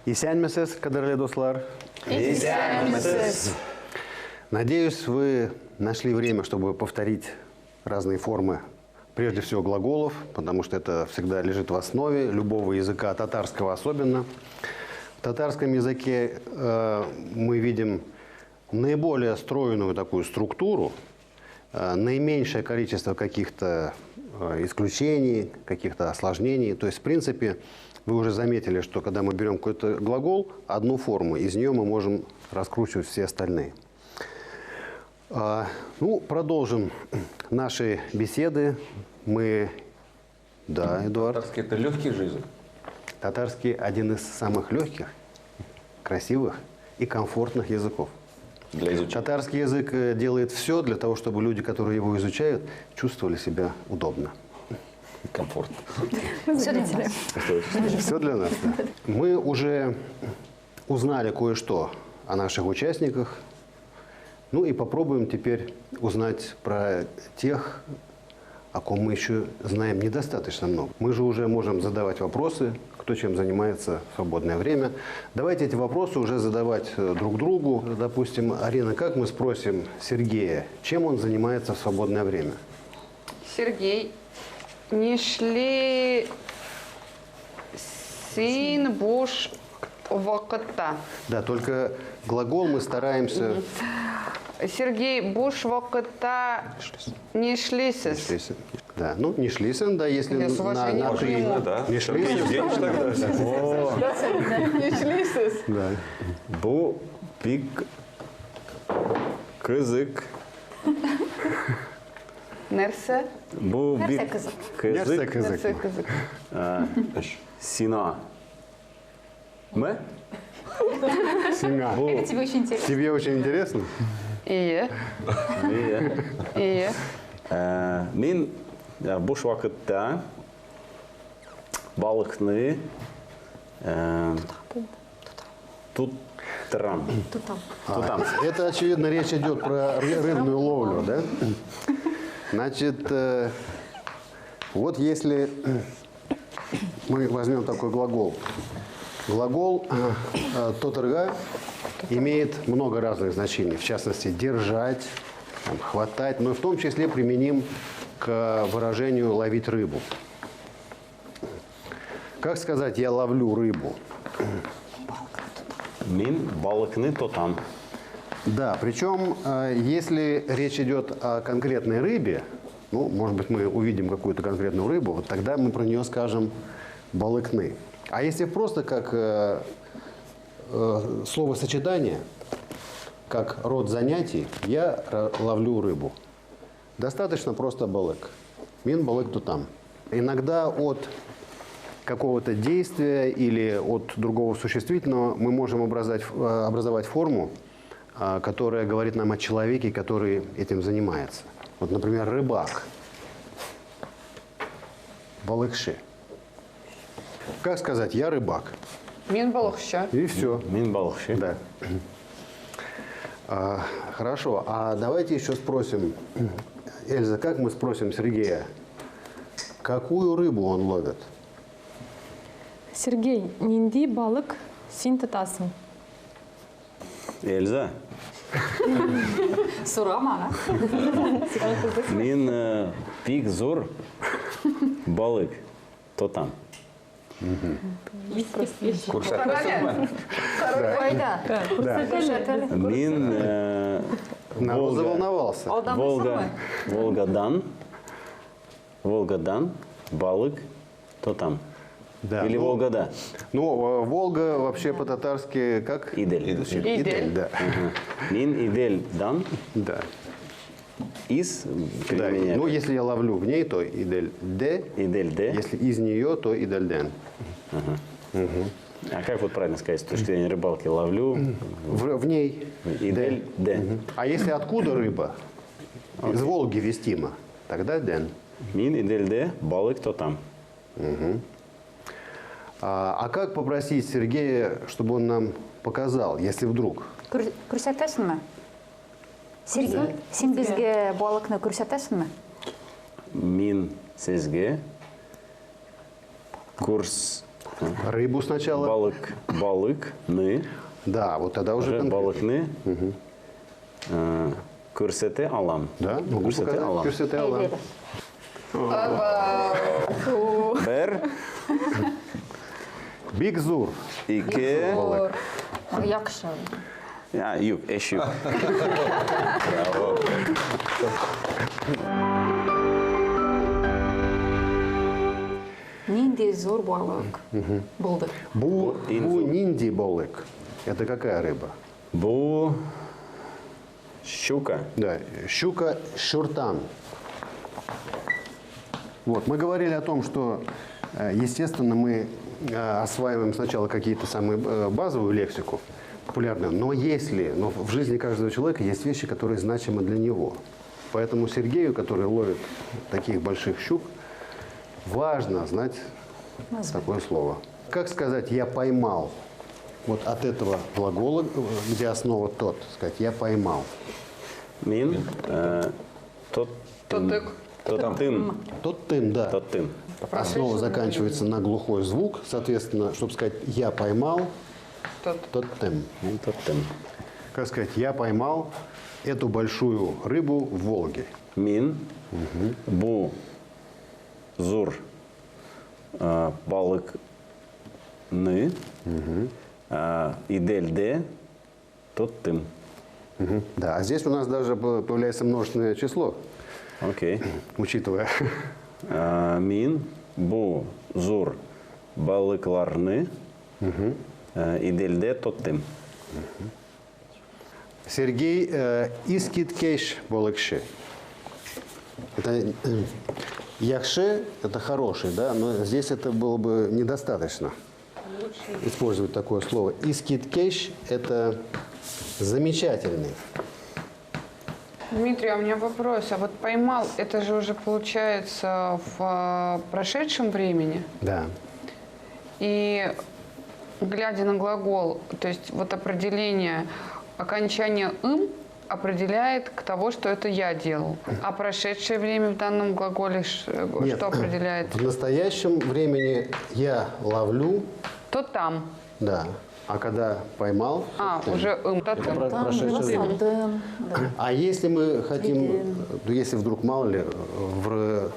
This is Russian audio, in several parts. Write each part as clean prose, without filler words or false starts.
Исәнмесез, кадерлі достар. Исәнмесез. Надеюсь, вы нашли время, чтобы повторить разные формы, прежде всего глаголов, потому что это всегда лежит в основе любого языка, татарского особенно. В татарском языке мы видим наиболее стройную такую структуру, наименьшее количество каких-то исключений, каких-то осложнений. То есть, в принципе, вы уже заметили, что когда мы берем какой-то глагол, одну форму, из нее мы можем раскручивать все остальные. Продолжим наши беседы. Да, Эдуард. Татарский – это легкий же язык? Татарский – один из самых легких, красивых и комфортных языков. Для изучения. Татарский язык делает все для того, чтобы люди, которые его изучают, чувствовали себя удобно. Комфортно. Все для тебя. Все для нас, да. Мы уже узнали кое-что о наших участниках. Ну и попробуем теперь узнать про тех, о ком мы еще знаем недостаточно много. Мы же уже можем задавать вопросы, кто чем занимается в свободное время. Давайте эти вопросы уже задавать друг другу. Допустим, Арина, как мы спросим Сергея, чем он занимается в свободное время? Сергей, не шли син буш вакытта. Да, только глагол мы стараемся... Сергей, буш вакытта не шлисес. Да, ну не шлисен, да, если Я с вашей на не «ты». понимаю. Да. Не Сергей шлисен. Евгеньевич тогда. Не шлисес. Да. Bu bir kızık. Нерсе. Bu bir Nerse kızık. Нерсе kızık. кызык. Нерсе кызык. Sina. Mı? Сина. Это тебе очень интересно. Тебе очень интересно? İyi. İyi. İyi. Min boş vakitte balıkını tutarım. Тутам. Это, очевидно, речь идет про рыбную ловлю, да? Значит, вот если мы возьмем такой глагол. Глагол «тотырга» имеет много разных значений. В частности, держать, там, хватать, но в том числе применим к выражению «ловить рыбу». Как сказать «я ловлю рыбу»? Min balıkını tutam. Да, причем, если речь идет о конкретной рыбе, ну, может быть, мы увидим какую-то конкретную рыбу, вот тогда мы про нее скажем «балыкны». А если просто как словосочетание, как род занятий, я ловлю рыбу. Достаточно просто балык. Мин балык тутам. Иногда от какого-то действия или от другого существительного мы можем образовать форму, которая говорит нам о человеке, который этим занимается. Вот, например, рыбак. Балыкши. Как сказать «я рыбак»? Мин балықшы. И все. Min balıkçı. Да. Хорошо. А давайте еще спросим, Эльза, как мы спросим Сергея, какую рыбу он ловит? Сергей, нинди балык син тұтасың? Elza. Сурама. Min pek zor balık tutam. Қайда? Көрсетілі. Min Народ заволновался. Волгадан balık tutam. Да. Или Волгода. Ну, Волга вообще по-татарски как? İdel. Идель, да. Min İdel'dan Да. из Да. применяли. Ну, если я ловлю в ней, то идель-де. İdel'de. Если из нее, то идельден. А как вот правильно сказать, с точки зрения рыбалки, ловлю В ней. İdel'de. А если откуда рыба? Из Волги вестима. Тогда ден. Min İdel'de balık tutam. А как попросить Сергея, чтобы он нам показал, если вдруг? Көрсетесің ме? Сергей, сен бізге балықны көрсетесің ме? Min sizge kurs Рыбу сначала. Балык, балыкны. Да, вот тогда уже конкретно. Балыкны. Көрсете алам. Да, могу Көрсете показать. алам. Көрсете алам. Бер, Бигзур. ике. Якшы. Ya, yok, eş yok. Нинди зор балык. Болды. Бу нинди болык. Это какая рыба? Bu щука. Да, щука шуртан. Вот, мы говорили о том, что, естественно, мы осваиваем сначала какие-то самые базовую лексику, популярную, но в жизни каждого человека есть вещи, которые значимы для него. Поэтому Сергею, который ловит таких больших щук, важно знать такое слово. Как сказать «я поймал»? Вот от этого глагола, где основа «тот», сказать «я поймал». Min, tot, Тотык. totim, Тот-тым, да. totim. Основа заканчивается на глухой звук. Соответственно, чтобы сказать «я поймал», Тот. тот-тым. Min, totim. Как сказать «я поймал эту большую рыбу в Волге». Min, bu zor balıkны idelde totim. Да, а здесь у нас даже появляется множественное число, Окей. учитывая. Min, bu zor balıklarını idelde totim. Сергей искиткейш болыкши. Это яхше – это хороший, да, но здесь это было бы недостаточно использовать такое слово. Искиткейш – это замечательный. Дмитрий, а у меня вопрос. А вот поймал, это же уже получается в прошедшем времени? Да. И глядя на глагол, то есть вот определение окончания «ым» определяет к того, что это я делал. А прошедшее время в данном глаголе Нет, что определяет? в настоящем времени я ловлю, То там. да, а когда поймал, Уже «ым», то там. прошедшее время. А если мы хотим, ну, если вдруг, мало ли, в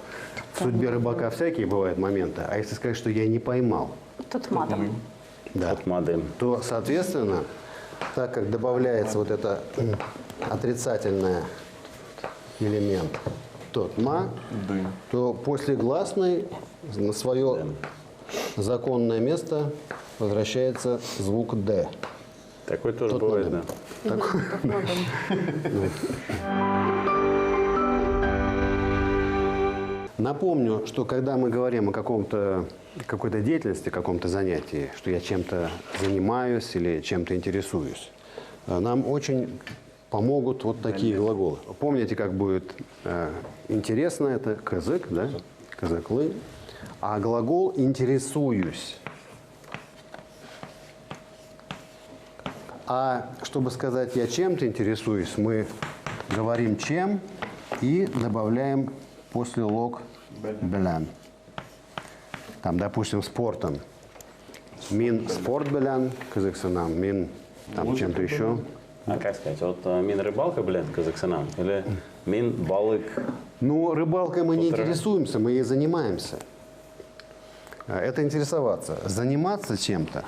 судьбе рыбака всякие бывают моменты, а если сказать, что я не поймал, Tutmadım. да, Tutmadım. то, соответственно, так как добавляется вот это отрицательный элемент тотма, то после гласной на свое законное место возвращается звук «д». Такой тоже Тот бывает, надо. да. Напомню, что когда мы говорим о какой-то деятельности, каком-то занятии, что я чем-то занимаюсь или чем-то интересуюсь, нам очень помогут вот такие глаголы. Помните, как будет интересно, это кызык, да? Кызыклы. А глагол «интересуюсь». А чтобы сказать «я чем-то интересуюсь», мы говорим «чем» и добавляем после лог «белян». Там, допустим, спортом. Мин спорт белян, кызыксынам, мин там чем-то еще. А как сказать, вот min рыбалка, блин, казахстанам, или min балык, Ну, рыбалкой мы не интересуемся, мы ей занимаемся. Это интересоваться. Заниматься чем-то.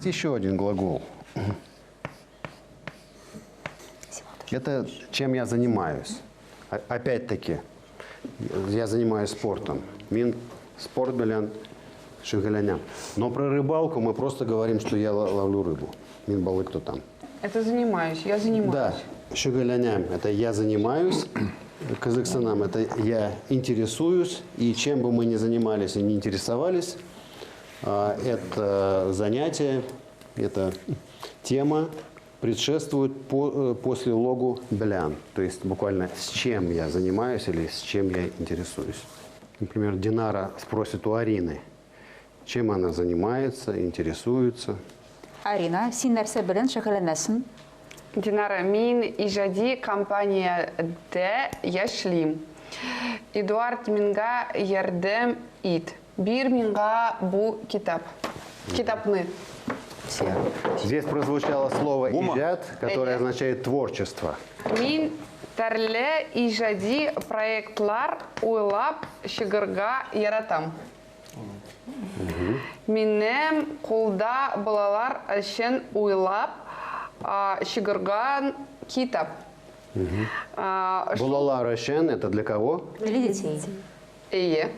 Еще один глагол. Это чем я занимаюсь. Опять-таки, я занимаюсь спортом. Мин спорт белян шигаляням. Но про рыбалку мы просто говорим, что я ловлю рыбу. Мин балык кто там. Это занимаюсь, я занимаюсь. Да, шигаляням – это я занимаюсь. Казахстанам – это я интересуюсь. И чем бы мы ни занимались и не интересовались, это занятие, эта тема предшествует после логу «белян». То есть буквально с чем я занимаюсь или с чем я интересуюсь. Например, Динара спросит у Арины, чем она занимается, интересуется. Арина, син нәрсе белән шөгыльләнәсең? Динара, мин ижади компанияда яшлим. Эдуард минга ярдәм ит. Бир минга бу китап. Китапны. Все. Здесь прозвучало слово Бума. «иджат», которое означает «творчество». Мин тарле ижади проектлар уйлап шигырга яратам. Минем кулда балалар өчен уйлап шигырган китап. Булала Рашен – это для кого? Для детей. Ие.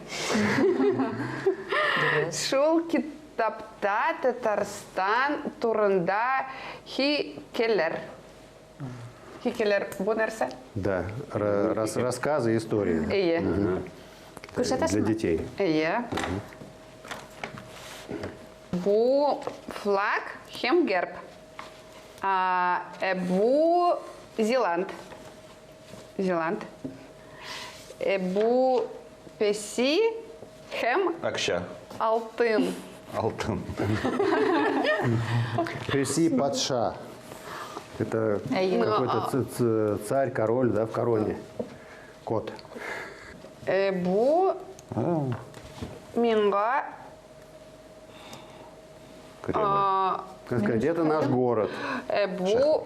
Шул китапта Татарстан турында хикелер. Хикелер бу нәрсә? Да, рассказы, истории Ие. для Күрсәтәсеңме? детей. Ие. Бу флаг һәм герб. Бу Зеланд. Зеланд. Бу песи һәм Акша. алтын. Алтын. Перси Патша. Это какой-то царь, король, да, в короне. Кот. Бу минга Как сказать, это наш город. бу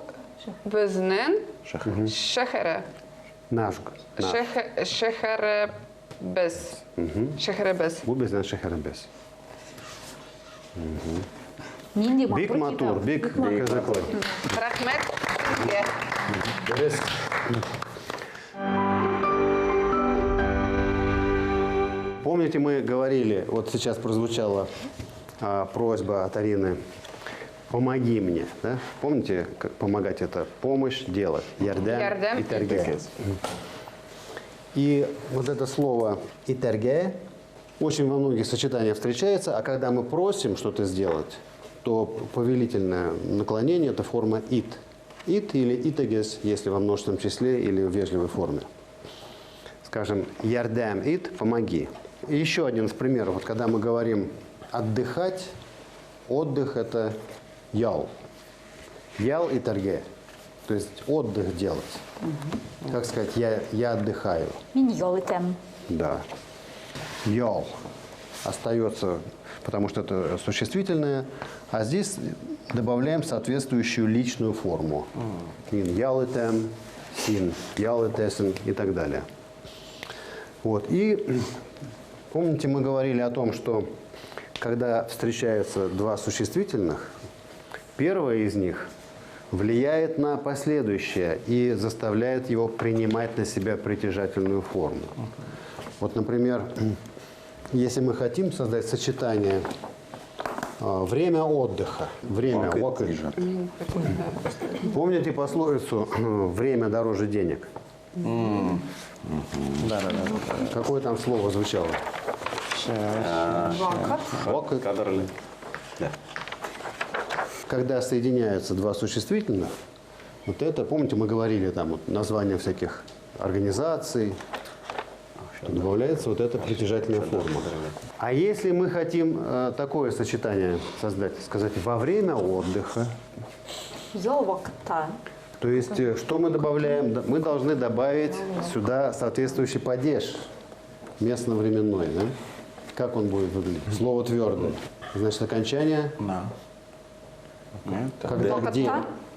безнең шәһәре. Наш. Шәһәребез. Шәһәребез. Бу безнең шәһәребез. Нинди Бик матур, бик казакой. Рәхмәт сезгә. Помните, мы говорили, вот сейчас прозвучала просьба от Арины, помоги мне, да? Помните, как помогать это? Помощь делать. Ярдем Ярдем и терге. И вот это слово «итерге» очень во многих сочетаниях встречается, а когда мы просим что-то сделать, то повелительное наклонение – это форма «ит». «Ит» или «итегес», если во множественном числе или в вежливой форме. Скажем, «ярдем ит» – «помоги». И еще один из примеров. Вот когда мы говорим «отдыхать», отдых – это «ял». «Ял» и «терге». То есть отдых делать. Как сказать, я отдыхаю. Мин ял итәм. Да. Ял остается, потому что это существительное, а здесь добавляем соответствующую личную форму. Мин ял итәм, син ял итәсен и так далее. Вот. И помните, мы говорили о том, что когда встречаются два существительных, первое из них влияет на последующее и заставляет его принимать на себя притяжательную форму. Вот, например, если мы хотим создать сочетание время отдыха, время отдыха. Помните пословицу «время дороже денег»? Да. Какое там слово звучало? Вакат. Кадрлы. Да. Когда соединяются два существительных, вот это, помните, мы говорили там вот, названия всяких организаций, что добавляется вот эта притяжательная форма. А если мы хотим такое сочетание создать, сказать во время отдыха, Ял вакытта. то есть что мы добавляем? Мы должны добавить сюда соответствующий падеж местно-временной. Да? Как он будет выглядеть? Слово твердое. Значит, окончание. Когда, где?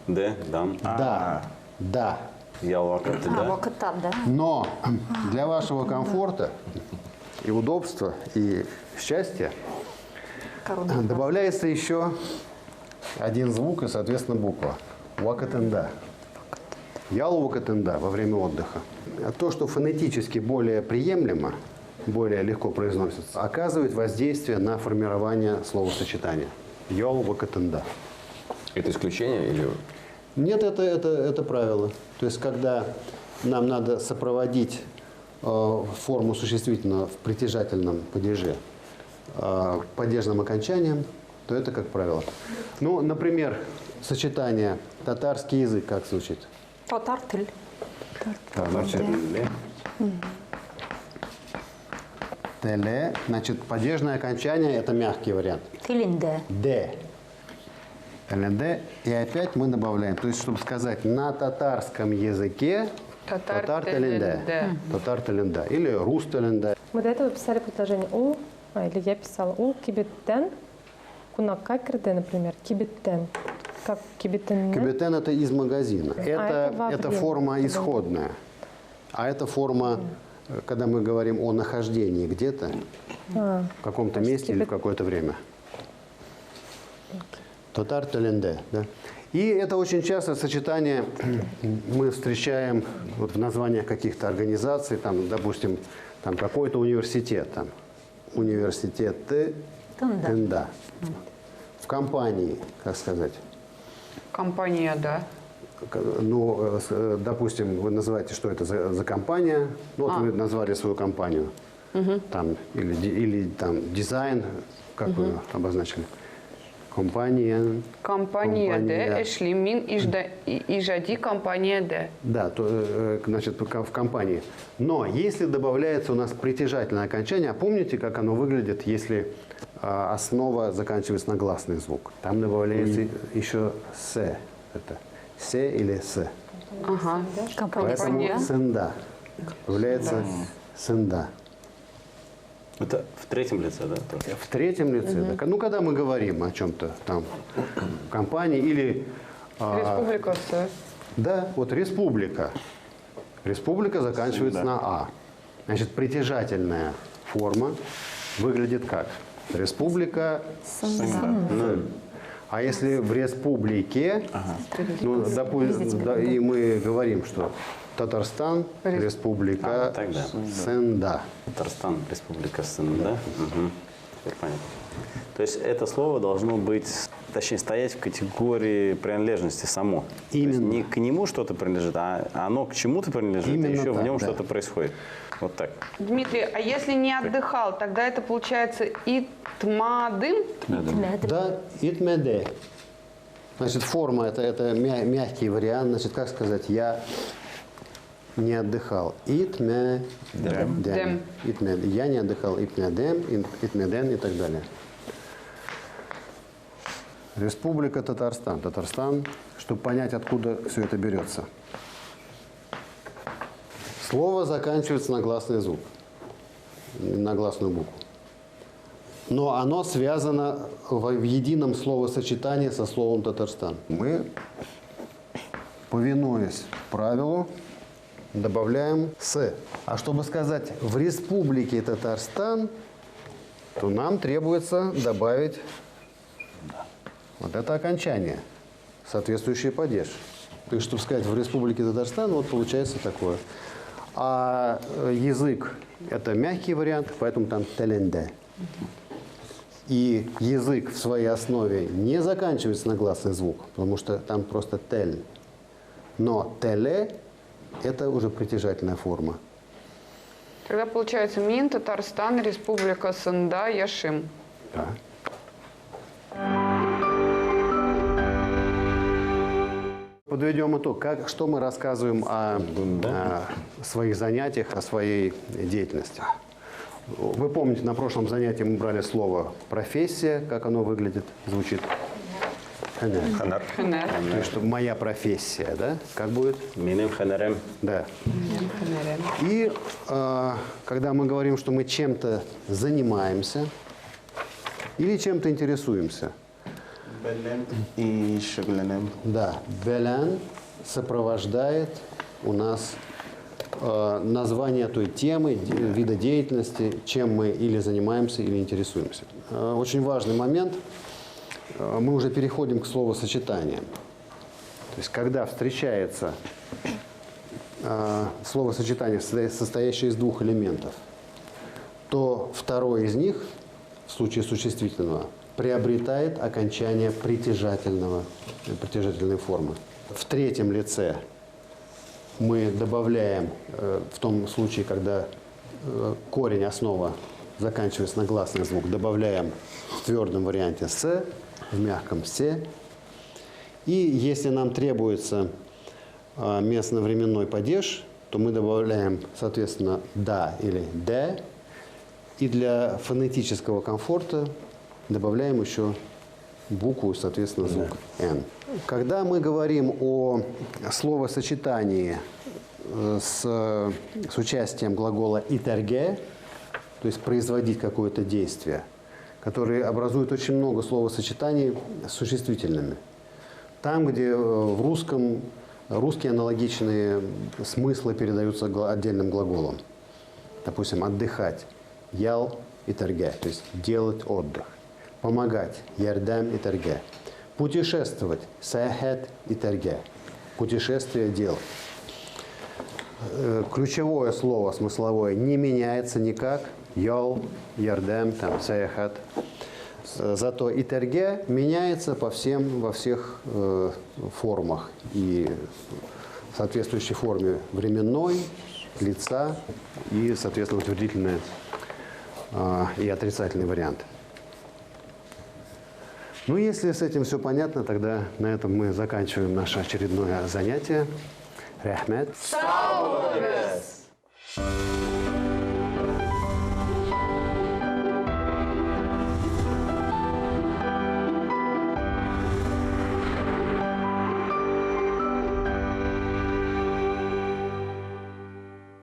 Д, дам. Да. Я вакат, да. Вакытта, да. Но для вашего комфорта и удобства, и счастья Корона. добавляется еще один звук и, соответственно, буква. Вакатенда. Ял вакатенда во время отдыха. А то, что фонетически более приемлемо, более легко произносится, оказывает воздействие на формирование словосочетания. Ял вакатенда. Это исключение или... Нет, это правило. То есть, когда нам надо сопроводить форму существительного в притяжательном падеже падежным окончанием, то это как правило. Ну, например, сочетание татарский язык как звучит? Татар тел. Значит, ле. Теле. Значит, падежное окончание – это мягкий вариант. Тилинде. Д. ЛНД. И опять мы добавляем. То есть, чтобы сказать на татарском языке татар теленде. Татар теленде. Или рус теленде. Мы до этого писали предложение у Или я писала ул кибеттен, кунакка кирде, например, кибеттен. Как кибеттен? Кюбетен – это из магазина. это во Это время. форма исходная. А это форма, когда мы говорим о нахождении где-то, в каком-то месте или в какое-то время. Тотар теленде, да? И это очень часто сочетание мы встречаем вот в названиях каких-то организаций, там, допустим, там какой-то университет, там, университет Тында. В компании, как сказать, Компания, да. ну, допустим, вы называете, что это за компания, ну, вот вы назвали свою компанию, там, или там дизайн, как вы обозначили? Компания. Компания Д, Эшли Мин, Ижади, компания Д. Да, значит, в компании. Но если добавляется у нас притяжательное окончание, а помните, как оно выглядит, если основа заканчивается на гласный звук? Там добавляется еще «се». Это «се» или «се». Ага. Компания Поэтому «сенда». Появляется «сенда». Это в третьем лице, да? тоже? В третьем лице. Да. Ну, когда мы говорим о чем-то там, в компании или... Республика С. Да, вот республика. Республика заканчивается на «а». Значит, притяжательная форма выглядит как? Республика. А если в республике, ну, допустим, да, и мы говорим, что Татарстан, республика тогда. Сенда. Татарстан, Республика Сын, да? Угу. Теперь понятно. То есть это слово должно быть, точнее, стоять в категории принадлежности само. То есть Именно. не к нему что-то принадлежит, а оно к чему-то принадлежит, Именно и еще в так, нем да. что-то происходит. Вот так. Дмитрий, а если не отдыхал, тогда это получается итмадым? Да, итмеде. Значит, форма это мягкий вариант. Значит, как сказать, я не отдыхал. Итмедем. Дем. Я не отдыхал. Итмедем, итмеден и так далее. Республика Татарстан. Татарстан, чтобы понять, откуда все это берется. Слово заканчивается на гласный звук, на гласную букву. Но оно связано в едином словосочетании со словом Татарстан. Мы, повинуясь правилу, добавляем «с». А чтобы сказать «в республике Татарстан», то нам требуется добавить вот это окончание, соответствующий падеж. То есть, чтобы сказать «в республике Татарстан», вот получается такое. А язык – это мягкий вариант, поэтому там «теленде». И язык в своей основе не заканчивается на гласный звук, потому что там просто «тель». Но «теле» – это уже притяжательная форма. Тогда получается Мин, Татарстан, Республика Сында, Яшим. Да. Подведем итог. Что мы рассказываем о своих занятиях, о своей деятельности? Вы помните, на прошлом занятии мы брали слово «профессия», как оно выглядит, звучит? Ханер. Хенер. То есть, что моя профессия, да? Как будет? Минем ханерем. Да. И когда мы говорим, что мы чем-то занимаемся или чем-то интересуемся, и шагленем. да, белян сопровождает у нас название той темы, вида деятельности, чем мы или занимаемся, или интересуемся. Очень важный момент. Мы уже переходим к словосочетаниям. То есть, когда встречается словосочетание, состоящее из двух элементов, то второй из них, в случае существительного, приобретает окончание притяжательной формы. В третьем лице мы добавляем, в том случае, когда корень, основа заканчивается на гласный звук, добавляем в твердом варианте «с», в мягком «се». И если нам требуется местно-временной падеж, то мы добавляем, соответственно, «да» или «де». И для фонетического комфорта добавляем еще букву, соответственно, звук «н». Когда мы говорим о словосочетании с участием глагола «итерге», то есть производить какое-то действие, которые образуют очень много словосочетаний с существительными. Там, где в русском русские аналогичные смыслы передаются отдельным глаголом. Допустим, отдыхать – ял и терге, то есть делать отдых. Помогать – ярдам и терге. Путешествовать – саяхат и терге. Путешествие – делать. Ключевое слово смысловое не меняется никак. Ял, ярдам, там, саяхат. Зато и терге меняется во всех формах. И в соответствующей форме временной, лица и, соответственно, утвердительный и отрицательный вариант. Ну, если с этим все понятно, тогда на этом мы заканчиваем наше очередное занятие. Рахмет.